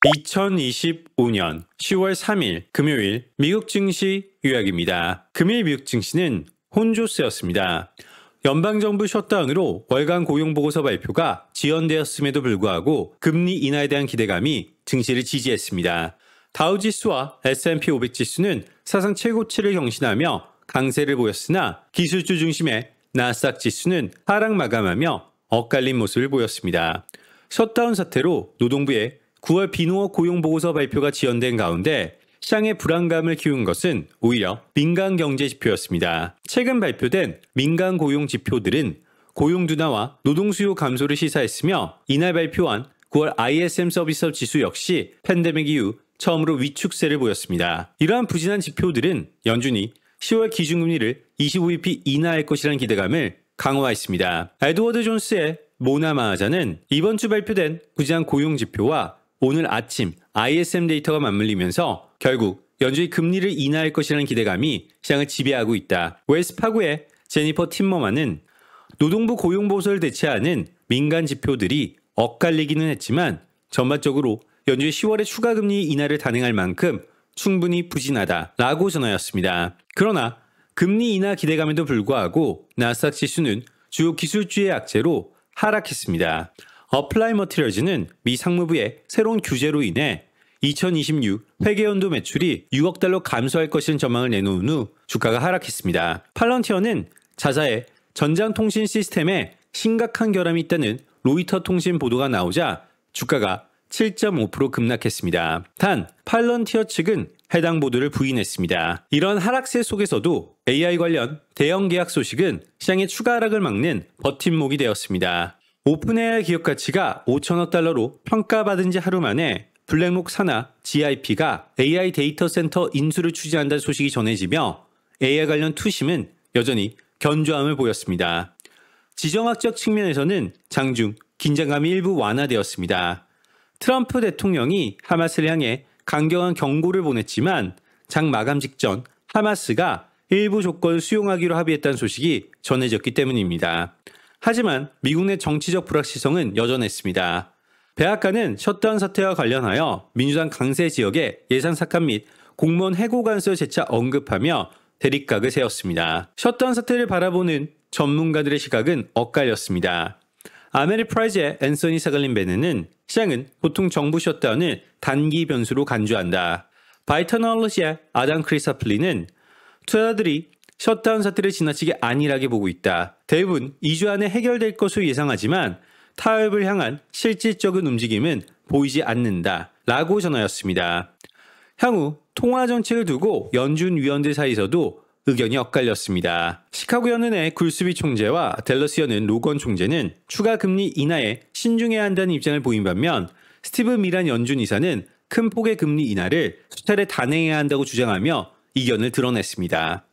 2025년 10월 3일 금요일 미국 증시 요약입니다. 금일 미국 증시는 혼조세였습니다. 연방정부 셧다운으로 월간 고용보고서 발표가 지연되었음에도 불구하고 금리 인하에 대한 기대감이 증시를 지지했습니다. 다우지수와 S&P 500 지수는 사상 최고치를 경신하며 강세를 보였으나 기술주 중심의 나스닥 지수는 하락 마감하며 엇갈린 모습을 보였습니다. 셧다운 사태로 노동부의 9월 비농업 고용보고서 발표가 지연된 가운데 시장의 불안감을 키운 것은 오히려 민간 경제 지표였습니다. 최근 발표된 민간 고용 지표들은 고용 둔화와 노동 수요 감소를 시사했으며 이날 발표한 9월 ISM 서비스 지수 역시 팬데믹 이후 처음으로 위축세를 보였습니다. 이러한 부진한 지표들은 연준이 10월 기준금리를 25bp 인하할 것이라는 기대감을 강화했습니다. 에드워드 존스의 모나마하자는 이번 주 발표된 부진한 고용 지표와 오늘 아침 ISM 데이터가 맞물리면서 결국 연준이 금리를 인하할 것이라는 기대감이 시장을 지배하고 있다. 웰스파고의 제니퍼 팀머만은 노동부 고용보고서를 대체하는 민간 지표들이 엇갈리기는 했지만 전반적으로 연준이 10월에 추가 금리 인하를 단행할 만큼 충분히 부진하다라고 전하였습니다. 그러나 금리 인하 기대감에도 불구하고 나스닥 지수는 주요 기술주의 악재로 하락했습니다. 어플라이 머티리얼즈는 미 상무부의 새로운 규제로 인해 2026 회계연도 매출이 6억 달러 감소할 것이라는 전망을 내놓은 후 주가가 하락했습니다. 팔런티어는 자사의 전장통신 시스템에 심각한 결함이 있다는 로이터 통신 보도가 나오자 주가가 7.5% 급락했습니다. 단 팔런티어 측은 해당 보도를 부인했습니다. 이런 하락세 속에서도 AI 관련 대형 계약 소식은 시장의 추가 하락을 막는 버팀목이 되었습니다. 오픈AI 기업 가치가 5천억 달러로 평가받은 지 하루 만에 블랙록 산하 GIP가 AI 데이터 센터 인수를 추진한다는 소식이 전해지며 AI 관련 투심은 여전히 견조함을 보였습니다. 지정학적 측면에서는 장중 긴장감이 일부 완화되었습니다. 트럼프 대통령이 하마스를 향해 강경한 경고를 보냈지만 장 마감 직전 하마스가 일부 조건을 수용하기로 합의했다는 소식이 전해졌기 때문입니다. 하지만 미국 내 정치적 불확실성은 여전했습니다. 백악관은 셧다운 사태와 관련하여 민주당 강세 지역의 예산 삭감 및 공무원 해고 가능성을 재차 언급하며 대립각을 세웠습니다. 셧다운 사태를 바라보는 전문가들의 시각은 엇갈렸습니다. 아메리프라이즈의 앤서니 사갈린 베네는 시장은 보통 정부 셧다운을 단기 변수로 간주한다. 바이터널러시의 아담 크리사플리는 투자자들이 셧다운 사태를 지나치게 안일하게 보고 있다. 대부분 2주 안에 해결될 것으로 예상하지만 타협을 향한 실질적인 움직임은 보이지 않는다. 라고 전하였습니다. 향후 통화 정책을 두고 연준 위원들 사이에서도 의견이 엇갈렸습니다. 시카고 연은의 굴스비 총재와 댈러스 연은 로건 총재는 추가 금리 인하에 신중해야 한다는 입장을 보인 반면 스티브 미란 연준 이사는 큰 폭의 금리 인하를 수차례 단행해야 한다고 주장하며 이견을 드러냈습니다.